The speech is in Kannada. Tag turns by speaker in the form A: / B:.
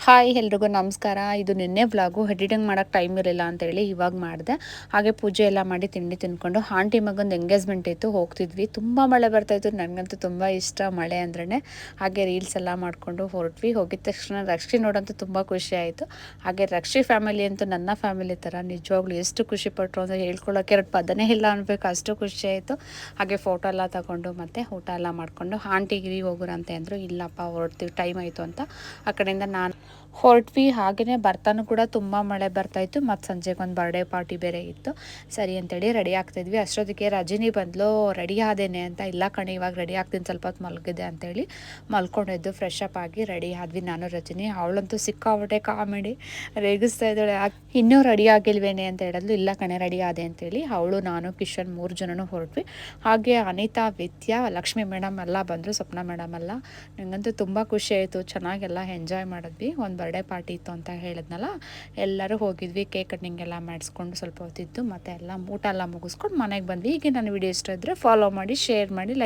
A: ಹಾಯ್ ಎಲ್ರಿಗೂ ನಮಸ್ಕಾರ. ಇದು ನಿನ್ನೆ ವ್ಲಾಗು ಎಡಿಟಿಂಗ್ ಮಾಡೋಕ್ಕೆ ಟೈಮ್ ಇರಲಿಲ್ಲ ಅಂತೇಳಿ ಇವಾಗ ಮಾಡಿದೆ. ಹಾಗೆ ಪೂಜೆ ಎಲ್ಲ ಮಾಡಿ ತಿಂಡಿ ತಿಂದ್ಕೊಂಡು ಆಂಟಿ ಮಗಂದು ಎಂಗೇಜ್ಮೆಂಟ್ ಇತ್ತು, ಹೋಗ್ತಿದ್ವಿ. ತುಂಬ ಮಳೆ ಬರ್ತಾಯಿತ್ತು, ನನಗಂತೂ ತುಂಬ ಇಷ್ಟ ಮಳೆ ಅಂದ್ರೇ. ಹಾಗೆ ರೀಲ್ಸ್ ಎಲ್ಲ ಮಾಡಿಕೊಂಡು ಹೊರಟ್ವಿ. ಹೋಗಿದ ತಕ್ಷಣ ರಕ್ಷಿ ನೋಡಂತೂ ತುಂಬ ಖುಷಿ ಆಯಿತು. ಹಾಗೆ ರಕ್ಷಿ ಫ್ಯಾಮಿಲಿ ಅಂತೂ ನನ್ನ ಫ್ಯಾಮಿಲಿ ಥರ, ನಿಜವಾಗ್ಲೂ ಎಷ್ಟು ಖುಷಿಪಟ್ಟರು ಅಂದರೆ ಹೇಳ್ಕೊಳ್ಳೋಕೆ ಎರಡು ಪದನೇ ಇಲ್ಲ ಅನ್ಬೇಕು, ಅಷ್ಟು ಖುಷಿ ಆಯಿತು. ಹಾಗೆ ಫೋಟೋ ಎಲ್ಲ ತಗೊಂಡು ಮತ್ತು ಊಟ ಎಲ್ಲ ಮಾಡಿಕೊಂಡು ಆಂಟಿಗಿರಿ ಹೋಗೋರಂತೆ ಅಂದರು. ಇಲ್ಲಪ್ಪ ಹೊರಡ್ತೀವಿ, ಟೈಮ್ ಆಯಿತು ಅಂತ ಆ ಕಡೆಯಿಂದ ನಾನು ಹೊರಟ್ವಿ. ಹಾಗೆಯೇ ಬರ್ತಾನೂ ಕೂಡ ತುಂಬ ಮಳೆ ಬರ್ತಾಯಿತ್ತು. ಮತ್ತು ಸಂಜೆಗೆ ಒಂದು ಬರ್ಡೇ ಪಾರ್ಟಿ ಬೇರೆ ಇತ್ತು. ಸರಿ ಅಂತೇಳಿ ರೆಡಿ ಆಗ್ತಾಯಿದ್ವಿ. ಅಷ್ಟೊತ್ತಿಗೆ ರಜನಿ ಬಂದಳು, ರೆಡಿ ಆದೇನೆ ಅಂತ. ಇಲ್ಲ ಕಣೆ, ಇವಾಗ ರೆಡಿ ಆಗ್ತೀನಿ, ಸ್ವಲ್ಪ ಹೊತ್ತು ಮಲಗಿದೆ ಅಂತೇಳಿ ಮಲ್ಕೊಂಡಿದ್ದು. ಫ್ರೆಶ್ ಅಪ್ ಆಗಿ ರೆಡಿ ಆದ್ವಿ ನಾನು ರಜನಿ. ಅವಳಂತೂ ಸಿಕ್ಕಾಬಿಟ್ಟೆ ಕಾಮಿಡಿ, ರೇಗಿಸ್ತಾ ಇದ್ದಾಳೆ. ಇನ್ನೂ ರೆಡಿ ಆಗಿಲ್ವೇನೆ ಅಂತ ಹೇಳಿದ್ಲು. ಇಲ್ಲ ಕಣೆ, ರೆಡಿ ಆದೆ ಅಂತೇಳಿ ಅವಳು, ನಾನು, ಕಿಶನ್ 3 ಜನನೂ ಹೊರಟ್ವಿ. ಹಾಗೆ ಅನಿತಾ, ವಿದ್ಯಾ, ಲಕ್ಷ್ಮಿ ಮೇಡಮ್ ಎಲ್ಲ ಬಂದರು, ಸ್ವಪ್ನ ಮೇಡಮ್ ಎಲ್ಲ. ನನಗಂತೂ ತುಂಬ ಖುಷಿ ಆಯಿತು, ಚೆನ್ನಾಗೆಲ್ಲ ಎಂಜಾಯ್ ಮಾಡಿದ್ವಿ. ಒಂದು ಬರ್ಡೇ ಪಾರ್ಟಿ ಇತ್ತು ಅಂತ ಹೇಳಿದ್ನಲ್ಲ, ಎಲ್ಲರೂ ಹೋಗಿದ್ವಿ. ಕೇಕ್ ಕಟ್ಟಿಂಗ್ ಎಲ್ಲ ಮಾಡಿಸ್ಕೊಂಡು ಸ್ವಲ್ಪ ಹೊತ್ತಿದ್ದು, ಮತ್ತು ಎಲ್ಲ ಊಟ ಎಲ್ಲ ಮುಗಿಸ್ಕೊಂಡು ಮನೆಗೆ ಬಂದ್ವಿ. ಹೀಗೆ ನನ್ನ ವಿಡಿಯೋ ಇಷ್ಟ ಇದ್ದರೆ ಫಾಲೋ ಮಾಡಿ, ಶೇರ್ ಮಾಡಿ, ಲೈಕ್